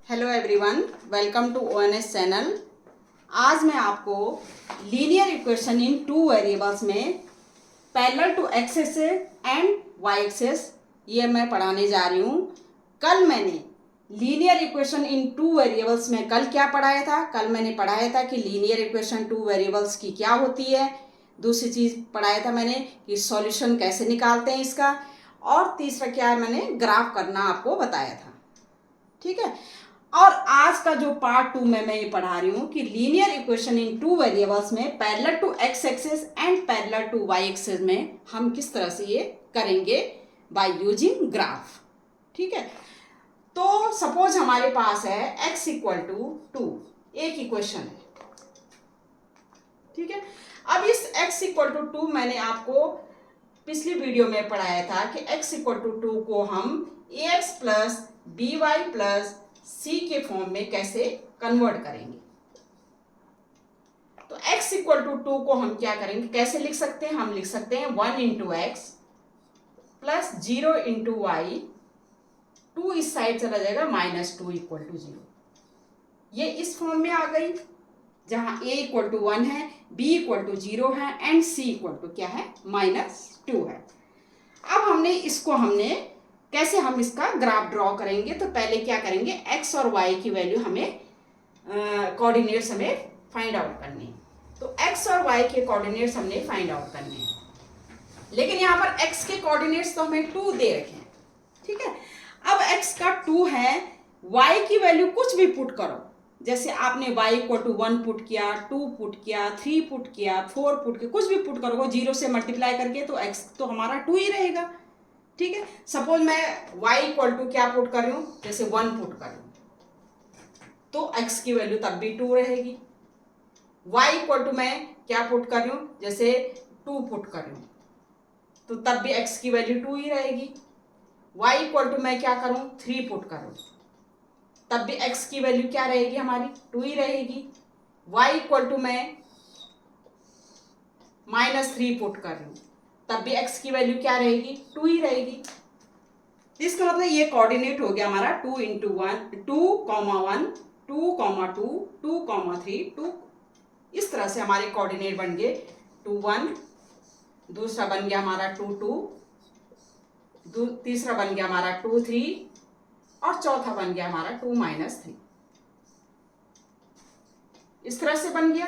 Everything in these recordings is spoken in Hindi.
Hello everyone, welcome to ONS channel. आज मैं आपको linear equation in two variables में parallel to x axis and y axis ये मैं पढ़ाने जा रही हूँ। कल मैंने linear equation in two variables में कल क्या पढ़ाया था? कल मैंने पढ़ाया था कि लीनियर इक्वेशन टू वेरिएबल्स की क्या होती है। दूसरी चीज़ पढ़ाया था मैंने कि सॉल्यूशन कैसे निकालते हैं इसका, और तीसरा क्या है, मैंने ग्राफ करना आपको बताया था। ठीक है। और आज का जो पार्ट 2 में मैं ये पढ़ा रही हूँ कि linear equation in two variables में parallel to x axis and parallel to y axis में हम किस तरह से ये करेंगे बाय यूजिंग ग्राफ। ठीक है। तो सपोज हमारे पास है x इक्वल टू 2, एक इक्वेशन है। ठीक है। अब इस x इक्वल टू 2 मैंने आपको पिछली वीडियो में पढ़ाया था कि x इक्वल टू 2 को हम ax plus b y plus c के फॉर्म में कैसे कन्वर्ट करेंगे। तो x इक्वल टू 2 को हम क्या करेंगे, कैसे लिख सकते हैं? हम लिख सकते हैं 1 into x plus 0 into y, 2 इस साइड चला जाएगा, -2 इक्वल टू 0। ये इस फॉर्म में आ गई जहां a इक्वल टू 1 है, b इक्वल टू 0 है एंड c इक्वल टू क्या है, -2 है। अब हमने कैसे हम इसका ग्राफ ड्रॉ करेंगे? तो पहले क्या करेंगे, x और y की वैल्यू हमें कोऑर्डिनेट्स हमें फाइंड आउट करनी है। तो x और y के कोऑर्डिनेट्स हमने फाइंड आउट करने हैं, लेकिन यहाँ पर x के कोऑर्डिनेट्स तो हमें 2 दे रखे हैं। ठीक है। अब x का 2 है, y की वैल्यू कुछ भी पुट करो, जैसे आपने y इक्वल टू 1 पुट किया, 2 पुट किया, 3 पुट किया, 4 पुट किया, कुछ भी पुट करोगे 0 से मल्टीप्लाई करके, तो x तो हमारा 2 ही रहेगा। ठीक है। सपोज मैं y इक्वल टू क्या पुट कर रही हूँ, जैसे 1 पुट कर रही हूँ, तो x की वैल्यू तब भी 2 रहेगी। y इक्वल टू मैं क्या पुट कर रही हूँ, जैसे 2 पुट कर रही हूँ, तो तब भी x की वैल्यू 2 ही रहेगी। y इक्वल टू मैं क्या करूँ, 3 पुट करूँ, तब भी x की वैल्यू क्या रहेगी, हमारी 2 ही रहेगी। y इक्वल टू मैं -3 पुट कर रही हूँ, तब भी x की वैल्यू क्या रहेगी, 2 ही रहेगी। इसका मतलब ये कोऑर्डिनेट हो गया हमारा 2 इंटू 1, 2,1, 2,2, 2,3, 2। इस तरह से हमारे कोऑर्डिनेट बन गए 2, 1, दूसरा बन गया हमारा 2, 2, तीसरा बन गया हमारा 2, 3, और चौथा बन गया हमारा 2, -3। इस तरह से बन गया।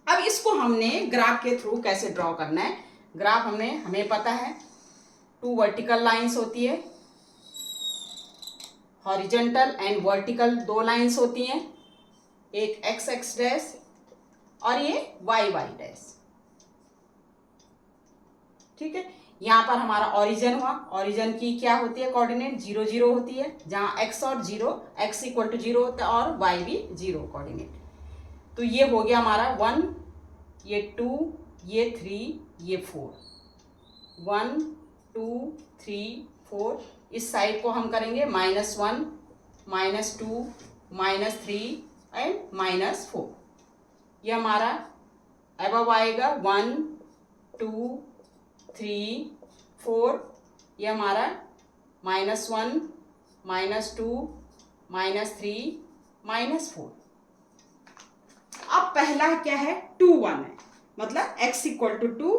अब इसको हमने ग्राफ के थ्रू कैसे ड्रॉ करना है। ग्राफ हमें पता है 2 वर्टिकल लाइंस होती है, हॉरिजॉन्टल एंड वर्टिकल 2 लाइंस होती हैं, एक एक्स एक्स डैश और ये वाई वाई डैश। ठीक है। यहाँ पर हमारा ओरिजिन हुआ, ओरिजिन की क्या होती है कोऑर्डिनेट, 0, 0 होती है, जहाँ x और 0, x इक्वल टू 0 होता है और y भी 0 कोऑर्डिनेट। तो ये हो गया हमारा 1, ये 2, ये 3, ये 4, 1, 2, 3, 4। इस साइड को हम करेंगे -1, -2, -3 एंड -4। ये हमारा अबव आएगा 1, 2, 3, 4। ये हमारा -1, -2, -3, -4। अब पहला क्या है, 2, 1 है, मतलब x equal to 2,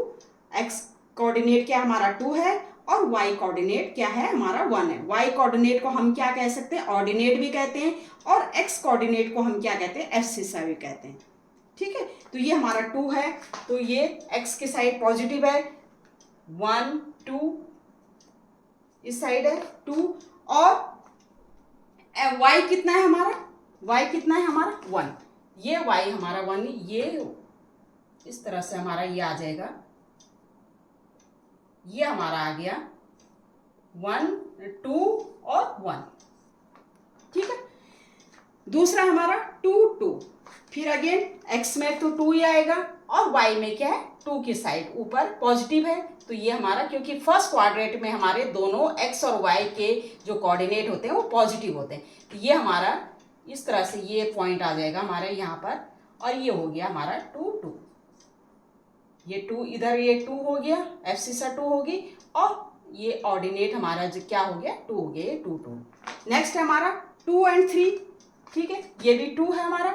x coordinate क्या हमारा 2 है और y कोऑर्डिनेट क्या है हमारा 1 है। y कोऑर्डिनेट को हम क्या कह सकते हैं, ऑर्डिनेट भी कहते हैं, और x कोऑर्डिनेट को हम क्या कहते हैं, एब्सिसा भी कहते हैं। ठीक है। तो ये हमारा 2 है, तो ये x की साइड पॉजिटिव है, 1, 2, इस साइड है 2, और y कितना है हमारा, y कितना है हमारा 1। ये y हमारा 1, ये इस तरह से हमारा ये आ जाएगा, ये हमारा आ गया 1, 2 और 1। ठीक है। दूसरा हमारा 2, 2, फिर अगेन x में तो 2 ही आएगा, और y में क्या है, 2 की साइड ऊपर पॉजिटिव है, तो ये हमारा, क्योंकि फर्स्ट क्वाड्रेंट में हमारे दोनों x और y के जो कोऑर्डिनेट होते हैं वो पॉजिटिव होते हैं, तो ये हमारा इस तरह से ये पॉइंट आ जाएगा हमारे यहाँ पर, और ये हो गया हमारा 2, 2। ये 2 इधर, ये 2 हो गया, एब्सिसा 2 होगी, और ये ऑर्डिनेट हमारा जो क्या हो गया, 2 हो गया, 2, 2। नेक्स्ट है हमारा 2 एंड 3, ठीक है, ये भी 2 है हमारा,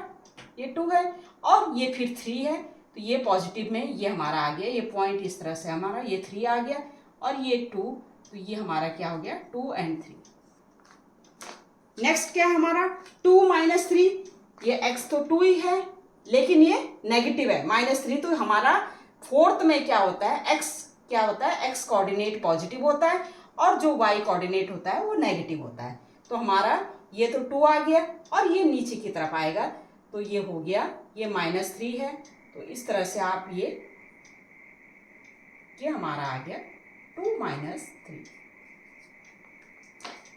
ये 2 है और ये फिर 3 है, तो ये पॉजिटिव में ये हमारा आ गया, ये पॉइंट इस तरह से हमारा ये 3 आ गया और ये 2, तो ये हमारा क्या हो गया 2 एंड 3। नेक्स्ट क्या है हमारा 2 माइनस 3, ये x तो 2 ही है लेकिन ये नेगेटिव है, -3, तो हमारा फोर्थ में क्या होता है x, क्या होता है x कोऑर्डिनेट पॉजिटिव होता है और जो y कोऑर्डिनेट होता है वो नेगेटिव होता है। तो हमारा ये तो 2 आ गया और ये नीचे की तरफ आएगा, तो ये हो गया, ये -3 है, तो इस तरह से आप ये हमारा आ गया 2 माइनस 3।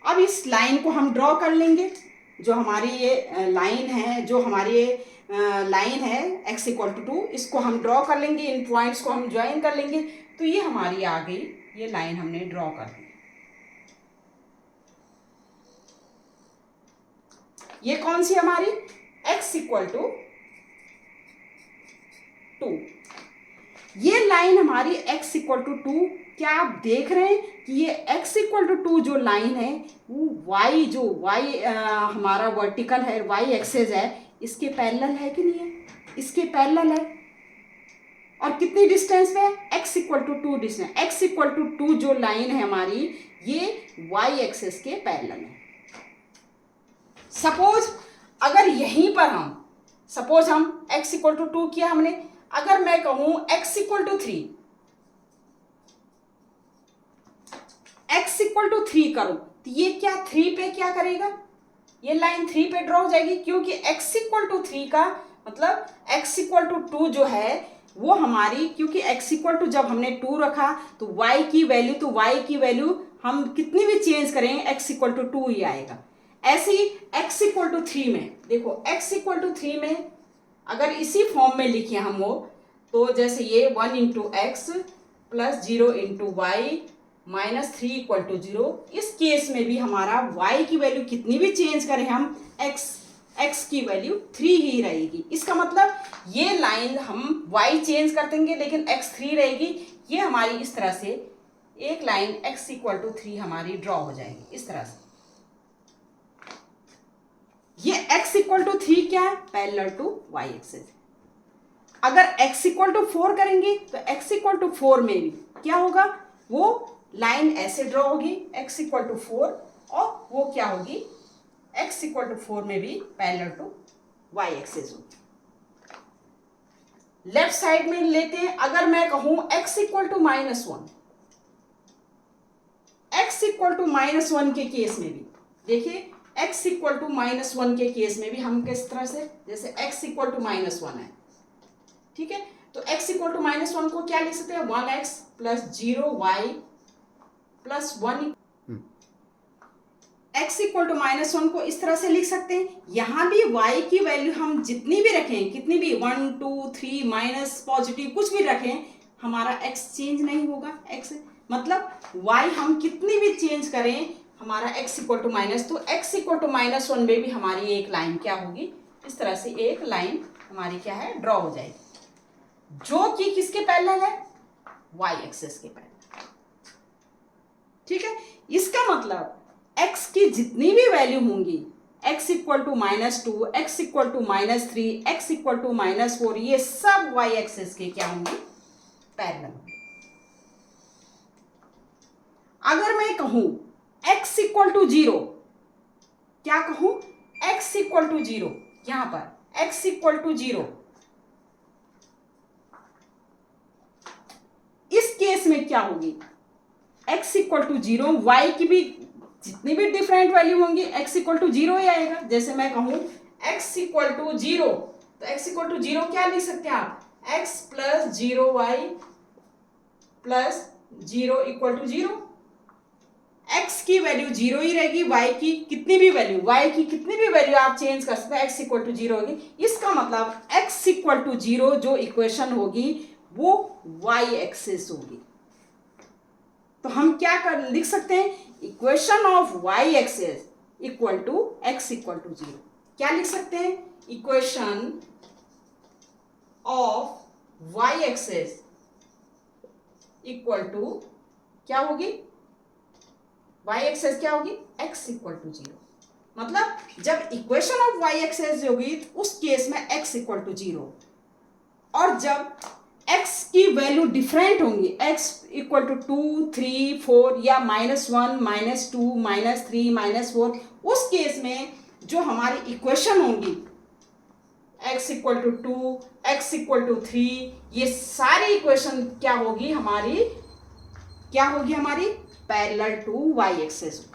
अब इस लाइन को हम ड्रॉ कर लेंगे, जो हमारी ये लाइन है, जो हमारी ये लाइन है x इक्वल टू 2, इसको हम ड्रॉ कर लेंगे, इन पॉइंट्स को हम ज्वाइन कर लेंगे, तो ये हमारी आ गई, ये लाइन हमने ड्रॉ कर दी। ये कौन सी हमारी x इक्वल टू 2, ये लाइन हमारी x इक्वल टू 2, क्या आप देख रहे हैं कि ये x इक्वल टू 2 जो लाइन है वो y, जो y हमारा वर्टिकल है, y एक्सेस है, इसके पैरेलल है कि नहीं है, इसके पैरेलल है। और कितनी डिस्टेंस पे है, x equal to 2 distance, x equal to 2 जो लाइन है हमारी ये y एक्सेस के पैरेलल है। सपोज अगर यहीं पर सपोज हम x इक्वल टू 2 किया हमने, अगर मैं कहूं x equal to 3, x equal to 3 करूं, तो ये क्या 3 पे क्या करेगा, ये लाइन 3 पे ड्रॉ हो जाएगी, क्योंकि x इक्वल टू 3 का मतलब x इक्वल टू 2 जो है वो हमारी, क्योंकि x इक्वल टू जब हमने 2 रखा तो y की वैल्यू, तो y की वैल्यू हम कितनी भी चेंज करेंगे x इक्वल टू 2 ही आएगा। ऐसे ही x इक्वल टू 3 में देखो, x इक्वल टू 3 में अगर इसी फॉर्म में लिखे हम वो, तो जैसे ये 1 into x plus 0 into y -3 equal to 0, इस केस में भी हमारा y की वैल्यू कितनी भी चेंज करें हम, x की वैल्यू 3 ही रहेगी। इसका मतलब ये लाइन हम y चेंज कर देंगे लेकिन x 3 रहेगी। ये हमारी इस तरह से एक लाइन x इक्वल टू 3 हमारी ड्रॉ हो जाएगी इस तरह से। ये x इक्वल टू 3 क्या है, पैरेलल टू y एक्सिस। अगर x इक्वल टू 4 करेंगे तो x इक्वल टू 4 में भी क्या होगा, वो लाइन ऐसे ड्रॉ होगी x इक्वल टू 4, और वो क्या होगी x इक्वल टू 4 में भी पैरेलल टू y एक्सिस होगी। लेफ्ट साइड में लेते हैं, अगर मैं कहूं x equal to -1, x equal to -1 के केस में भी देखिए, x इक्वल टू -1 के केस में भी हम किस तरह से, जैसे x इक्वल टू -1 है, ठीक है, तो x इक्वल टू -1 को क्या लिख सकते हैं, 1x plus 0y plus 1, x equal to -1 को इस तरह से लिख सकते हैं। यहां भी y की वैल्यू हम जितनी भी रखें, कितनी भी 1 2 3 माइनस पॉजिटिव कुछ भी रखें, हमारा x चेंज नहीं होगा। x मतलब y हम कितनी भी चेंज करें, हमारा x इक्वल टू माइनस, तो x इक्वल टू -1 में भी हमारी एक लाइन क्या होगी, इस तरह से एक लाइन हमारी क्या है, ड्रॉ हो जाएगी, जो कि किसके पैरेलल है, y एक्सिस के पैरेलल। ठीक है, इसका मतलब x की जितनी भी वैल्यू होंगी, x equal to -2, x equal to -3, x equal to -4, ये सब y एक्सिस के क्या होंगे, पैरेलल होंगे। अगर मैं कहूं x इक्वल टू 0, क्या कहूं, x इक्वल टू 0, यहां पर x इक्वल टू 0, इस केस में क्या होगी, x इक्वल टू 0, y की भी जितनी भी डिफरेंट वैल्यू होंगी x इक्वल टू 0 ही आएगा। जैसे मैं कहूं x इक्वल टू 0, तो x इक्वल टू 0 क्या लिख सकते हैं आप, x plus 0y plus 0 equal to 0। x की वैल्यू 0 ही रहेगी, y की कितनी भी वैल्यू आप चेंज कर सकते हैं, x इक्वल टू 0 होगी। इसका मतलब x इक्वल टू 0 जो इक्वेशन होगी वो y एक्सिस होगी। तो हम क्या कर लिख सकते हैं, equation of y axis equal to x equal to 0। क्या लिख सकते हैं, equation of y axis equal to क्या होगी, y एक्सिस क्या होगी, x इक्वल टू 0। मतलब जब इक्वेशन ऑफ वाई एक्सेस होगी तो उस केस में x इक्वल टू 0, और जब x की वैल्यू डिफरेंट होंगी, x इक्वल टू 2, 3, 4 या -1, -2, -3, -4, उस केस में जो हमारी इक्वेशन होंगी x equal to 2, x equal to 3, ये सारी इक्वेशन क्या होगी हमारी, पैरेलल टू वाई एक्सेस।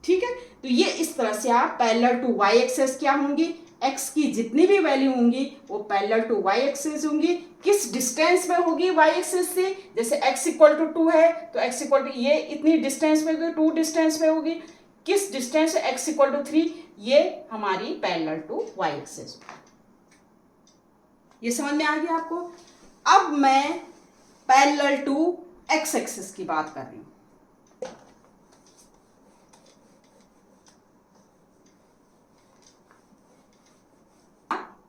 ठीक है, तो ये इस तरह से आप पैरेलल टू वाई एक्सेस क्या होंगी, x की जितनी भी वैल्यू होंगी वो पैरेलल टू वाई एक्सेस होंगी। किस डिस्टेंस में होगी वाई एक्सेस से, जैसे x इक्वल टू 2 है तो x इक्वल टू ये इतनी डिस्टेंस में होगी, 2 डिस्टेंस में होगी। किस डिस्टेंस से x इक्वल टू 3, ये हमारी पैरेलल टू वाई एक्सेस। ये समझ में आ गया आपको। अब मैं पैरेलल टू x एक्सिस की बात कर रही हूं।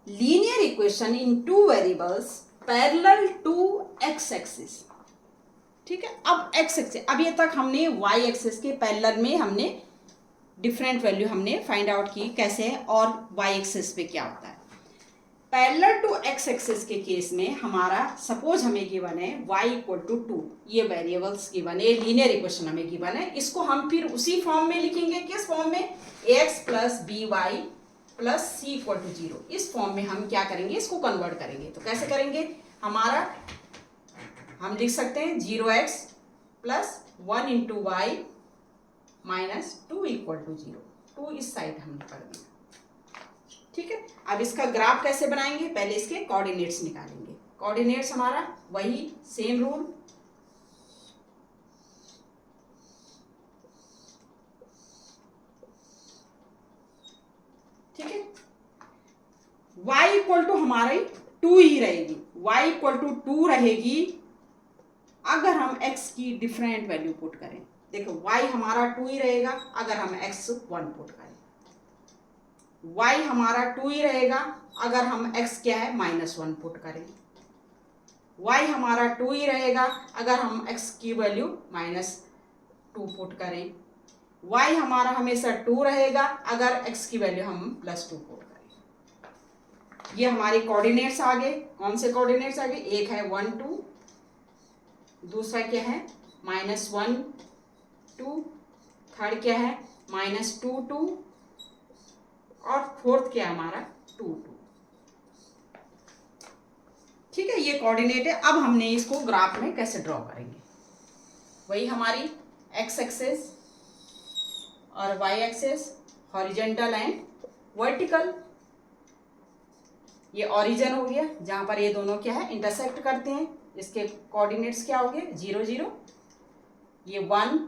Linear equation in two variables parallel to x axis. ठीक है, अब x एक्सिस, अब ये तक हमने y एक्सिस के पैरेलल में हमने डिफरेंट वैल्यू हमने फाइंड आउट की कैसे है, और y एक्सिस पे क्या होता है। पैरेलल टू x एक्सिस के केस में हमारा सपोज हमें गिवन है y इक्वल टू 2, ये वेरिएबल्स गिवन है, लीनियर इक्वेशन हमें गिवन है। इसको हम फिर उसी फॉर्म में लिखेंगे, किस फॉर्म में, ax plus b y plus c equal to 0। इस फॉर्म में हम क्या करेंगे, इसको कन्वर्ट करेंगे। तो कैसे करेंगे, हमारा हम लिख सकते हैं 0x plus 1 into y minus 2 equal to 0। 2 इस साइड हमने कर दिया। ठीक है, अब इसका ग्राफ कैसे बनाएंगे, पहले इसके कोऑर्डिनेट्स निकालेंगे। कोऑर्डिनेट्स हमारा वही सेम रूल, ठीक है। y इक्वल टू हमारी 2 ही रहेगी, y इक्वल टू 2 रहेगी अगर हम x की डिफरेंट वैल्यू पुट करें। देखो y हमारा 2 ही रहेगा अगर हम x 1 पुट करें, y हमारा 2 ही रहेगा अगर हम x क्या है -1 पुट करें, y हमारा 2 ही रहेगा अगर हम x की वैल्यू -2 पुट करें, y हमारा हमेशा 2 रहेगा अगर x की वैल्यू हम +2 पुट करें। ये हमारे कोऑर्डिनेट्स आ गए। कौन से कोऑर्डिनेट्स आ गए, एक है 1 2, दूसरा क्या है -1 2, थर्ड क्या है -2 2, और फोर्थ क्या है हमारा 2 2। ठीक है, ये कोऑर्डिनेट है। अब हमने इसको ग्राफ में कैसे ड्रॉ करेंगे, वही हमारी x एक्सिस और y axis, horizontal and vertical. ये ओरिजिन हो गया जहां पर ये दोनों क्या है इंटरसेक्ट करते हैं। इसके कोऑर्डिनेट्स क्या हो गए 0 0, ये 1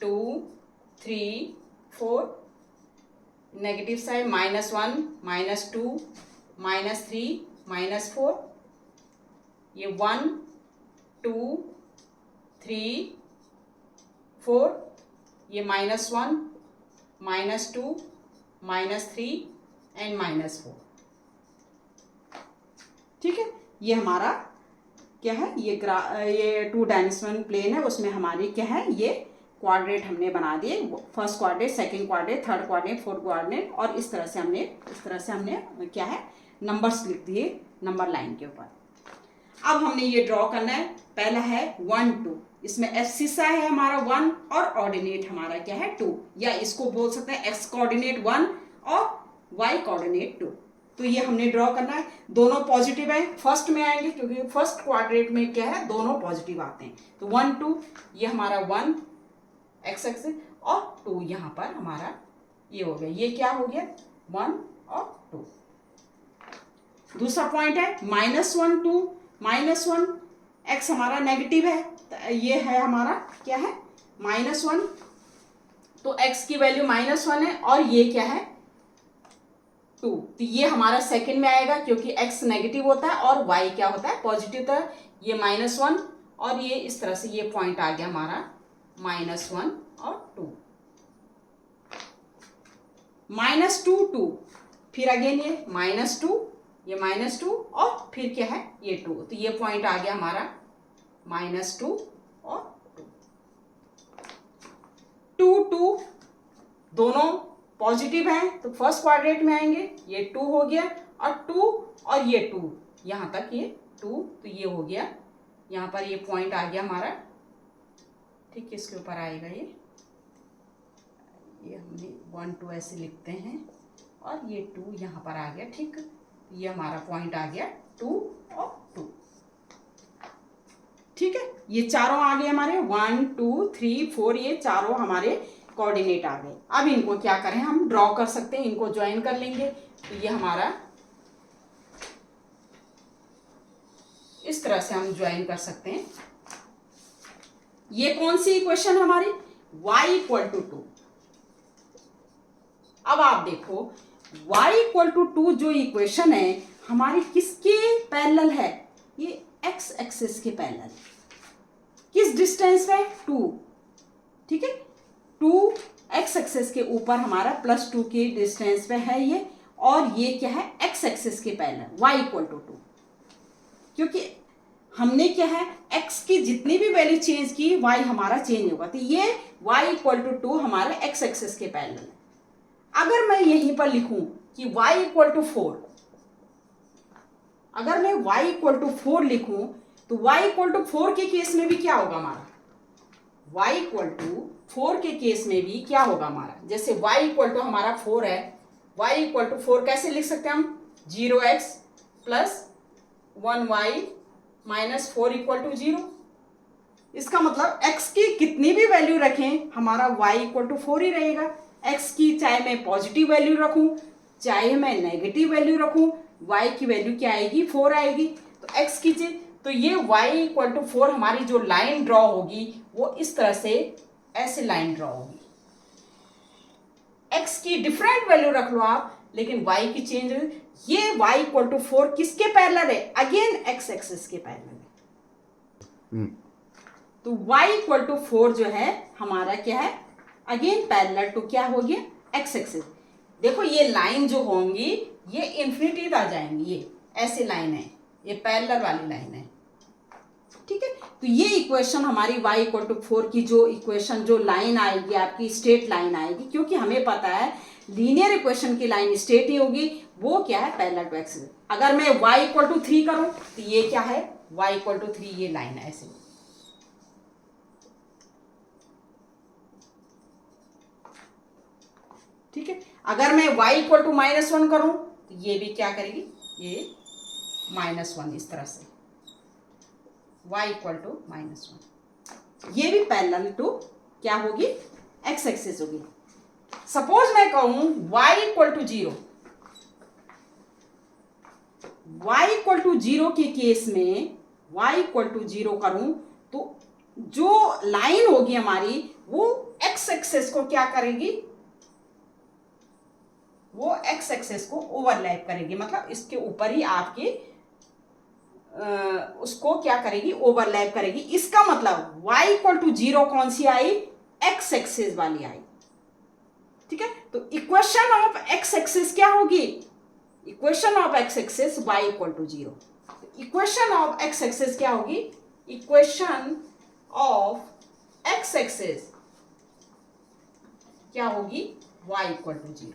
2 3 4, नेगेटिव साइड -1 -2 -3 -4, ये 1 2 3 4, ये -1 -2 -3 एंड -4। ठीक है, ये हमारा क्या है, ये 2 डायमेंशनल प्लेन है, उसमें हमारी क्या है, ये क्वाड्रेट हमने बना दिए, first quadrant, second quadrant, third quadrant, fourth quadrant, और इस तरह से हमने क्या है नंबर्स लिख दिए नंबर लाइन के ऊपर। अब हमने ये ड्रॉ करना है, पहला है 1 2, इसमें एब्सिसा है हमारा 1 और ऑर्डिनेट हमारा क्या है 2, या इसको बोल सकते हैं x कोऑर्डिनेट 1 और y कोऑर्डिनेट 2। तो ये हमने ड्रॉ करना है, दोनों पॉजिटिव है, फर्स्ट में आएंगे क्योंकि फर्स्ट क्वाड्रेट में क्या है दोनों पॉजिटिव आते हैं। तो 1 2 ये हमारा 1 x एक्सिस और 2 यहाँ पर हमारा ये हो गया, ये क्या हो गया 1 और 2। दूसरा पॉइंट है -1 2 -1, x हमारा नेगेटिव है, तो ये है हमारा क्या है -1, तो x की वैल्यू -1 है और ये क्या है 2, तो ये हमारा सेकंड में आएगा क्योंकि x नेगेटिव होता है और y क्या होता है पॉजिटिव होता है। ये -1 और ये इस तरह से ये पॉइंट आ गया हमारा -1 और 2, -2 2, फिर अगेन ये -2, ये -2 और फिर क्या है ये 2, तो ये पॉइंट आ गया हमारा -2 और 2। 2 दोनों पॉजिटिव हैं तो फर्स्ट क्वाड्रेंट में आएंगे, ये 2 हो गया, और 2 और ये 2 यहाँ तक, ये 2 तो ये हो गया, यहाँ पर ये पॉइंट आ गया हमारा, ठीक, इसके ऊपर आएगा ये हमने 1 2 ऐसे लिखते हैं, और ये 2 यहाँ पर आ गया, ठीक, ये हमारा पॉइंट आ गया 2 और 2, ठीक है। ये चारों आ गए हमारे 1 2 3 4, ये चारों हमारे कोऑर्डिनेट आ गए। अब इनको क्या करें, हम ड्रॉ कर सकते हैं, इनको ज्वाइन कर लेंगे, तो ये हमारा इस तरह से हम ज्वाइन कर सकते हैं। ये कौन सी इक्वेशन हमारी, y इक्वल टू 2। अब आप देखो y इक्वल टू 2 जो इक्वेशन है हमारी किसके पैरेलल है, ये x एक्सिस के पैरेलल, किस डिस्टेंस पे, 2, ठीक है, 2 x एक्सिस के ऊपर हमारा +2 के डिस्टेंस पे है ये, और ये क्या है, x एक्सिस के पैरेलल, y इक्वल टू 2, क्योंकि हमने क्या है, x की जितनी भी वैल्यू चेंज की y हमारा चेंज होगा, तो ये y इक्वल टू 2 हमारे x एक्सिस के पैरेलल है। अगर मैं यहीं पर लिखूं कि y इक्वल टू 4, अगर मैं y इक्वल टू 4 लिखूं तो y इक्वल टू 4 के केस में भी क्या होगा हमारा, y इक्वल टू 4 के केस में भी क्या होगा हमारा, जैसे y इक्वल टू हमारा 4 है, y इक्वल टू 4 कैसे लिख सकते हैं हम, 0x plus 1y minus 4 equal to 0। इसका मतलब x की कितनी भी वैल्यू रखें हमारा y इक्वल टू 4 ही रहेगा। x की चाहे मैं पॉजिटिव वैल्यू रखूं चाहे मैं नेगेटिव वैल्यू रखूं, y की वैल्यू क्या आएगी, 4 आएगी। तो x की तो ये y इक्वल टू 4 हमारी जो लाइन ड्रॉ होगी वो इस तरह से ऐसे लाइन ड्रॉ होगी। x की डिफरेंट वैल्यू रख लो आप, लेकिन y की चेंज, ये y इक्वल टू 4 किसके पैरेलल है, अगेन x एक्सिस के पैरेलल है। तो y इक्वल टू 4 जो है हमारा क्या है, अगेन पैरेलल टू क्या हो गया, x एक्सिस। देखो ये लाइन जो होंगी ये इन्फिनिटी तक जाएंगी, ये ऐसी लाइन है, ये पैरेलल वाली लाइन है, ठीक है। तो ये इक्वेशन हमारी y इक्वल टू 4 की जो इक्वेशन, जो लाइन आएगी आपकी स्ट्रेट लाइन आएगी, क्योंकि हमें पता है लीनियर इक्वेशन की लाइन स्ट्रेट ही होगी, वो क्या है, पैरेलल टू x। अगर मैं y इक्वल टू 3 करूं तो ये क्या है, y इक्वल टू 3, ये लाइन है ऐसे, ठीक है। अगर मैं y इक्वल टू -1 करूं तो ये भी क्या करेगी, ये -1 इस तरह से, y इक्वल टू -1, ये भी पैरेलल टू क्या होगी, x एक्सिस होगी। सपोज मैं कहूं y equal to 0, y equal to 0 के केस में y इक्वल टू 0 करूं तो जो लाइन होगी हमारी वो x एक्सिस को क्या करेगी, वो x एक्सिस को ओवरलैप करेगी, मतलब इसके ऊपर ही आपके उसको क्या करेगी, ओवरलैप करेगी। इसका मतलब y इक्वल टू 0 कौन सी आई, x एक्सिस वाली आई, ठीक है। तो इक्वेशन ऑफ x एक्सिस क्या होगी, equation of x axis y equal to 0। Equation of x axis क्या होगी, इक्वेशन ऑफ x एक्सिस क्या होगी, y equal to 0।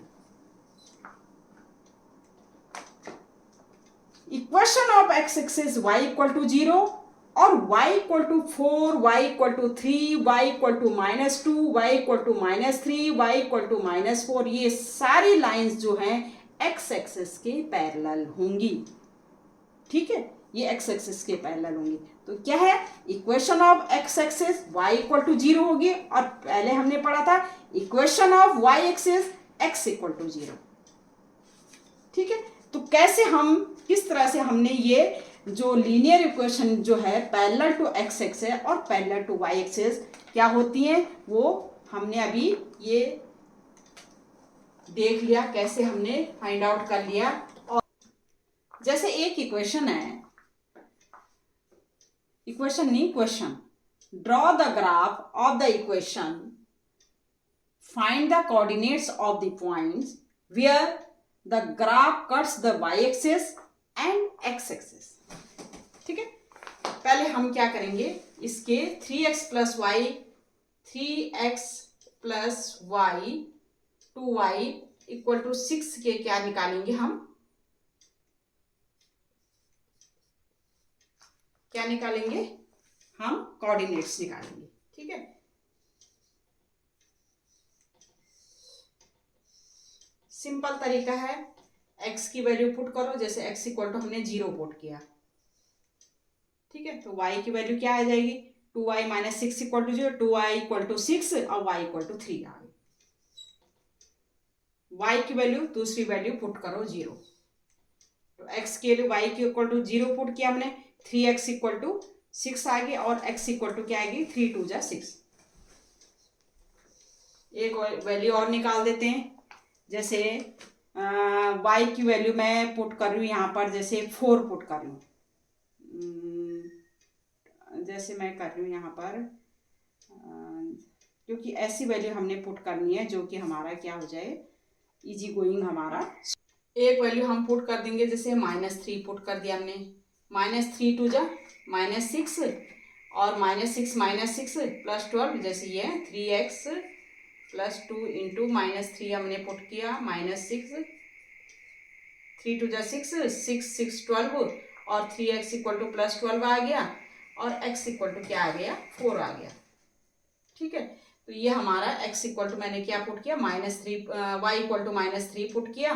Equation of x axis y equal to 0 और y equal to 4, y equal to 3, y equal to -2, y equal to -3, y equal to -4, ये सारी लाइंस जो हैं x एक्सिस के पैरेलल होंगी, ठीक है, ये x एक्सिस के पैरेलल होंगी। तो क्या है, equation of x axis y equal to 0 होगी, और पहले हमने पढ़ा था equation of y axis x equal to 0, ठीक है। तो कैसे हम, किस तरह से हमने ये जो लीनियर इक्वेशन जो है पैरेलल टू x एक्सिस है और पैरेलल टू y एक्सिस क्या होती हैं, वो हमने अभी ये देख लिया, कैसे हमने फाइंड आउट कर लिया। और जैसे एक इक्वेशन है, इक्वेशन नहीं question, draw the graph of the equation, find the coordinates of the points where the graph cuts the y axis and x axis, ठीक है। पहले हम क्या करेंगे, इसके 3x plus y, 3x plus y 2y equal to 6 के क्या निकालेंगे हम, क्या निकालेंगे हम, कोऑर्डिनेट्स निकालेंगे। ठीक है, सिंपल तरीका है, x की वैल्यू पुट करो, जैसे x इक्वल टू हमने 0 पुट किया। ठीक है, तो y की वैल्यू क्या आ जाएगी, 2y minus 6 equal to 0, 2y equal to 6 और y इक्वल टू 3 आ गई। y की वैल्यू, दूसरी वैल्यू पुट करो 0, तो x के लिए y की इक्वल टू 0 पुट किया हमने, 3x इक्वल टू 6 आ गई और x इक्वल टू क्या आएगी, 3 2 जा 6। एक वैल्यू और निकाल देते हैं, जैसे y की वैल्यू मैं पुट कर रही हूँ यहाँ पर, जैसे 4 पुट कर रही हूँ, जैसे मैं कर रही हूँ यहाँ पर, क्योंकि ऐसी वैल्यू हमने पुट करनी है जो कि हमारा क्या हो जाए, इजी गोइंग हमारा। एक वैल्यू हम पुट कर देंगे, जैसे -3 पुट कर दिया हमने, -3 2 जा -6 और -6 प्लस 12, जैसे ये 3x प्लस 2 इंटू -3 हमने पुट किया, -6 3 2 जा 6 6 6 12 और 3x इक्वल टू प्लस 12 आ गया और x इक्वल टू क्या आ गया, 4 आ गया। ठीक है, तो ये हमारा x इक्वल टू मैंने क्या पुट किया, -3, y इक्वल टू -3 पुट किया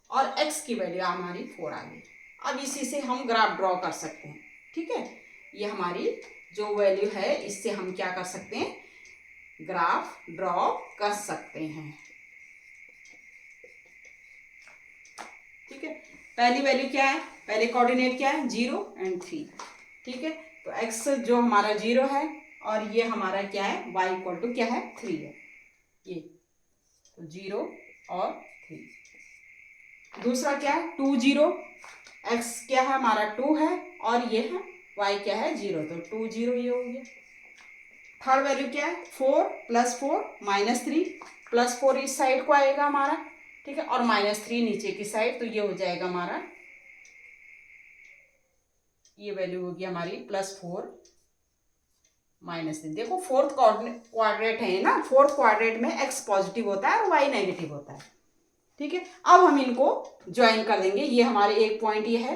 और x की वैल्यू हमारी 4 आ गई। अब इसी से हम ग्राफ ड्रॉ कर सकते हैं। ठीक है, ये हमारी जो वैल्यू है, इससे हम क्या कर सकते हैं, ग्राफ ड्रॉ कर सकते हैं। ठीक है, पहली वैल्यू क्या है, पहले कोऑर्डिनेट क्या है, 0 और 3। ठीक है, तो x जो हमारा 0 है और ये हमारा क्या है, y इक्वल टू क्या है, 3 है, ये तो 0 और 3। दूसरा क्या है, 2 0, x क्या है हमारा 2 है और ये है y क्या है 0, तो 2 0 ये हो गया। थर्ड वैल्यू क्या है, 4 प्लस 4 -3, प्लस 4 इस साइड को आएगा हमारा। ठीक है, और -3 नीचे की साइड, तो ये हो जाएगा हमारा, ये वैल्यू होगी हमारी +4 -3। देखो फोर्थ क्वाड्रेंट है ना, फोर्थ क्वाड्रेंट में x पॉजिटिव होता है और y नेगेटिव होता है। ठीक है, अब हम इनको ज्वाइन कर देंगे, ये हमारे एक पॉइंट ये है,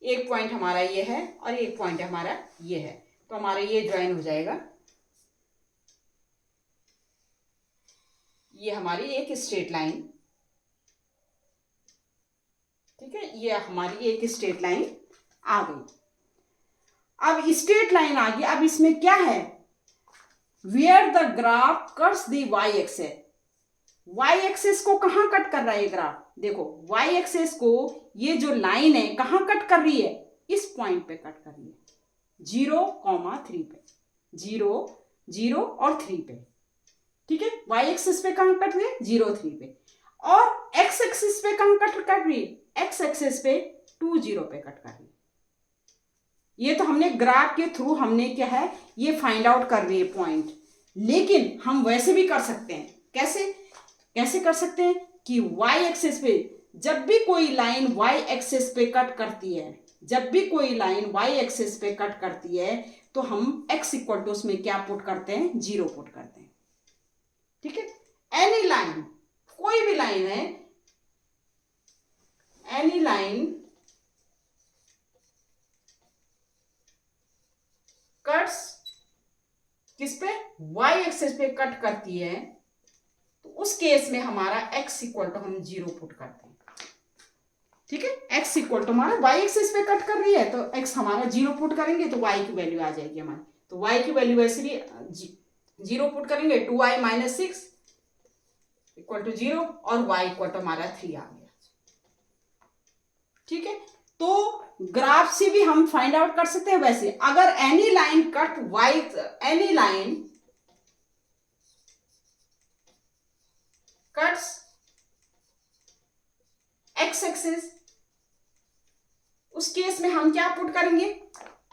एक पॉइंट हमारा ये है और एक पॉइंट हमारा ये है, तो हमारा ये ज्वाइन हो जाएगा, ये हमारी एक स्ट्रेट लाइन। ठीक है, ये हमारी एक स्ट्रेट लाइन आ गई। अब स्ट्रेट लाइन आ गई, अब इसमें क्या है, where the graph cuts the y axis, y axis को कहां कट कर रहा है ये ग्राफ, देखो y एक्सेस को ये जो लाइन है कहां कट कर रही है, इस पॉइंट पे कट कर रही है, 0,3 पे, 0 0 और 3 पे। ठीक है, y एक्सिस पे कहां कट रही है, 0 3 पे, और x एक्सिस पे कहां कट कर रही है, x एक्सिस पे 2 0 पे कट कर रही है। ये तो हमने ग्राफ के थ्रू हमने क्या है, ये फाइंड आउट कर रही है पॉइंट, लेकिन हम वैसे भी कर सकते हैं, कैसे कैसे कर सकते हैं कि y एक्सिस पे जब भी कोई लाइन y एक्सिस पे कट करती है, जब भी कोई लाइन y एक्सिस पे कट करती है, तो हम x इक्वल टू उसमें क्या पुट करते हैं, 0 पुट करते हैं। ठीक है, एनी लाइन, कोई भी लाइन है, एनी लाइन कट्स किस पे, y एक्सिस पे कट करती है, तो उस केस में हमारा x इक्वल टू हम 0 पुट करते हैं। ठीक है, x इक्वल टू हमारा y एक्सिस पे कट कर रही है, तो x हमारा 0 पुट करेंगे तो y की वैल्यू आ जाएगी हमारी, तो y की वैल्यू वैसे भी 0 पुट करेंगे, 2y -6 इक्वल टू 0 और y इक्वल टू हमारा 3 आ गया। ठीक है, तो ग्राफ से भी हम फाइंड आउट कर सकते हैं, वैसे अगर any line cut y, any line cuts x axis, उस केस में हम क्या पुट करेंगे,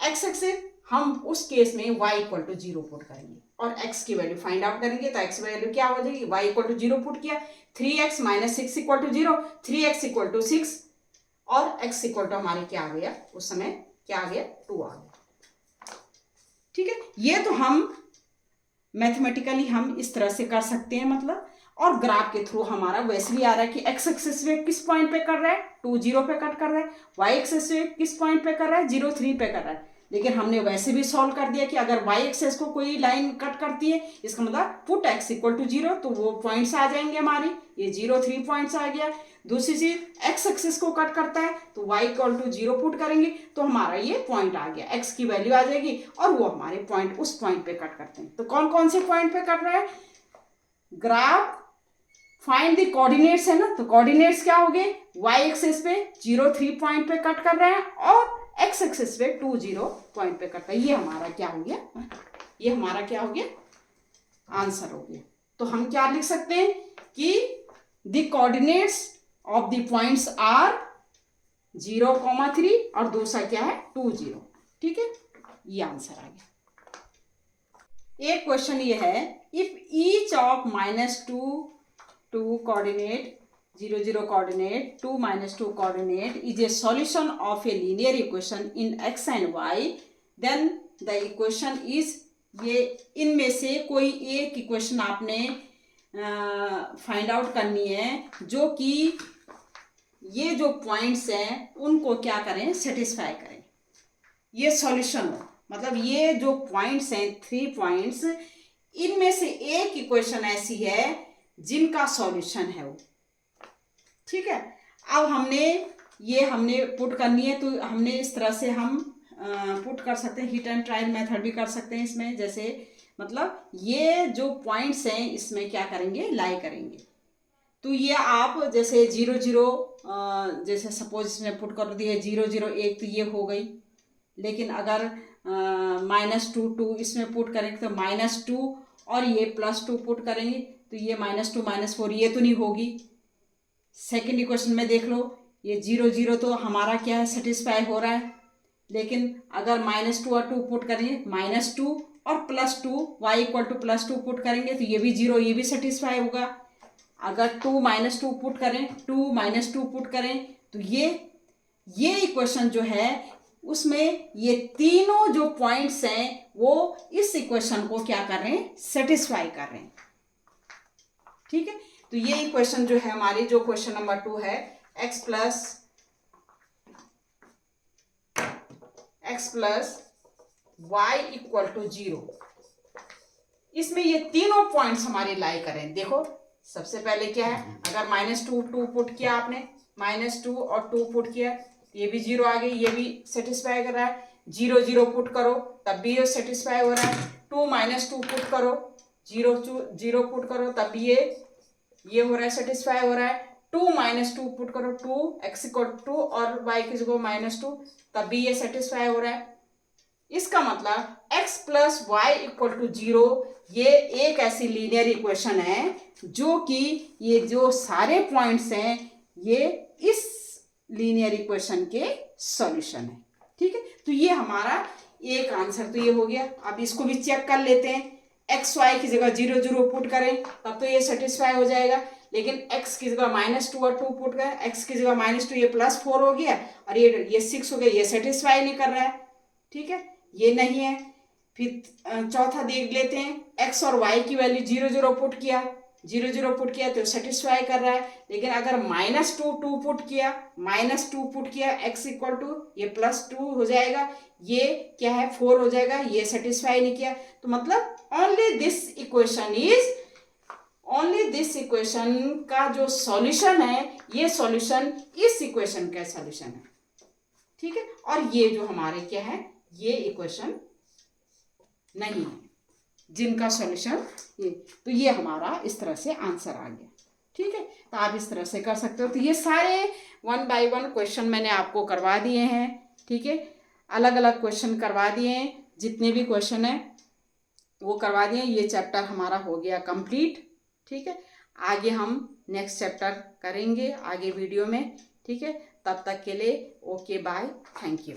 x एक्सिस, हम उस केस में y इक्वल टू 0 पुट करेंगे और x की वैल्यू फाइंड आउट करेंगे, तो x वैल्यू क्या हो जाएगी, y इक्वल टू 0 पुट किया, 3x -6 equal to 0, 3x equal to 6 और x इक्वल टू हमारे क्या आ गया, उस समय क्या आ गया, 2 आ गया। ठीक है, ये तो हम मैथमेटिकली हम इस तरह से कर सकते हैं मतलब, और ग्राफ के थ्रू हमारा वैसे भी आ रहा है कि एक्स एक्सिस पे किस पॉइंट पे कर रहा है, 2 0 पे कट कर रहा है, वाई एक्सिस पे किस पॉइंट पे कर रहा है, 0 3 पे कर रहा है। लेकिन हमने वैसे भी सॉल्व कर दिया कि अगर वाई एक्सिस को कोई लाइन कट करती है, इसका मतलब पुट एक्स इक्वल टू 0, तो वो पॉइंट्स आ जाएंगे हमारी, ये 0 3 पॉइंट्स आ गया। दूसरी चीज एक्स एक्सिस को कट करता है तो y इक्वल टू 0 पुट करेंगे तो हमारा ये पॉइंट आ गया, x की वैल्यू आ जाएगी और वो हमारे पॉइंट उस पॉइंट पे कट करते हैं। तो कौन कौन से पॉइंट पे कट रहा है, ग्राफ फाइंड द कोऑर्डिनेट्स है ना, तो कोऑर्डिनेट्स क्या हो गए, y एक्सिस पे 0 3 पॉइंट पे कट कर रहे हैं और x एक्सिस पे 2 0 पॉइंट पे कट रहा है। ये हमारा क्या हो गया, ये हमारा क्या हो गया, आंसर हो गया। तो हम क्या लिख सकते हैं कि the coordinates of the points are 0, 3 और दूसरा क्या है 2 0। ठीक है, ये आंसर आ गया। एक क्वेश्चन ये है, if each of -2 2 coordinate 0 0 coordinate 2 -2 coordinate is a solution of a linear equation in x and y, then the equation is, ये इनमें से कोई एक इक्वेशन आपने फाइंड आउट करनी है जो कि ये जो पॉइंट्स हैं उनको क्या करें, सेटिस्फाई करें। ये सॉल्यूशन हो, मतलब ये जो पॉइंट्स हैं 3 पॉइंट्स, इनमें से एक इक्वेशन ऐसी है जिनका सॉल्यूशन है वो। ठीक है, अब हमने पुट करनी है, तो हमने इस तरह से हम पुट कर सकते हैं, हिट एंड ट्रायल मेथड भी कर सकते हैं इसमें। जैसे मतलब ये जो पॉइंट्स हैं इसमें क्या करेंगे, लाई करेंगे। तो ये आप जैसे 0 0 जैसे सपोज इसमें पुट कर दिए 0 0 1, तो ये हो गई। लेकिन अगर -2 2 इसमें पुट करेंगे तो -2 और ये +2 पुट करेंगे तो ये -2 -4 ये तो नहीं होगी। सेकंड इक्वेशन में देख लो, ये 0 0 तो हमारा क्या है, सेटिस्फाई हो रहा है। लेकिन अगर -2 और 2 पुट करेंगे, -2 और +2 y इक्वल टू +2 पुट करेंगे तो ये भी 0, ये भी सेटिस्फाई होगा। अगर 2 -2 पुट करें, 2 -2 पुट करें तो ये इक्वेशन जो है उसमें ये तीनों जो पॉइंट्स हैं वो इस इक्वेशन को क्या कर रहे हैं, सेटिस्फाई कर रहे हैं। ठीक है, तो ये इक्वेशन जो है हमारी, जो क्वेश्चन नंबर 2 है, x plus y equal to 0, इसमें ये तीनों पॉइंट्स हमारे लाई करें। देखो सबसे पहले क्या है, अगर -2 2 पुट किया आपने, -2 और 2 पुट किया, ये भी 0 आ गई, ये भी सेटिस्फाई कर रहा है। 0 0 पुट करो तब भी ये सेटिस्फाई हो रहा है। 2 -2 पुट करो, 0 0 पुट करो तब भी ये हो रहा है, सेटिस्फाई हो रहा है। 2 -2 पुट करो, 2 x इक्वल 2 और y की जगह -2, तब भी ये सेटिस्फाई हो रहा है। इसका मतलब x plus y equal to 0 ये एक ऐसी लीनियर इक्वेशन है जो कि ये जो सारे पॉइंट्स हैं ये इस लीनियर इक्वेशन के सॉल्यूशन है। ठीक है, तो ये हमारा एक आंसर तो ये हो गया। अब इसको भी चेक कर लेते हैं, एक्स वाई की जगह 0 0 पुट करें तब तो ये सेटिस्फाई हो जाएगा। लेकिन x की जगह -2 और 2 पुट करें, x की जगह -2 ये +4 हो गया और ये 6 हो गया, ये सेटिस्फाई नहीं कर रहा है। ठीक है, ये नहीं है। फिर चौथा देख लेते हैं, x और y की वैल्यू 0 0 पुट किया, 0 0 पुट किया तो सेटिस्फाई कर रहा है। लेकिन अगर -2 2 पुट किया, -2 पुट किया, x इक्वल टू ये +2 हो जाएगा, ये क्या है 4 हो जाएगा, ये सेटिस्फाई नहीं किया। तो मतलब ओनली दिस इक्वेशन का जो सॉल्यूशन है, ये सॉल्यूशन इस इक्वेशन का सॉल्यूशन है। ठीक है, और ये जो हमारे क्या है, ये इक्वेशन नहीं है जिनका सॉल्यूशन ये, तो ये हमारा इस तरह से आंसर आ गया। ठीक है, तो आप इस तरह से कर सकते हो। तो ये सारे 1 बाय 1 क्वेश्चन मैंने आपको करवा दिए हैं। ठीक है, अलग अलग क्वेश्चन करवा दिए हैं, जितने भी क्वेश्चन है वो करवा दिए। ये चैप्टर हमारा हो गया कंप्लीट। ठीक है, आगे हम नेक्स्ट चैप्टर करेंगे आगे वीडियो में। ठीक है, तब तक के लिए ओके बाय, थैंक यू।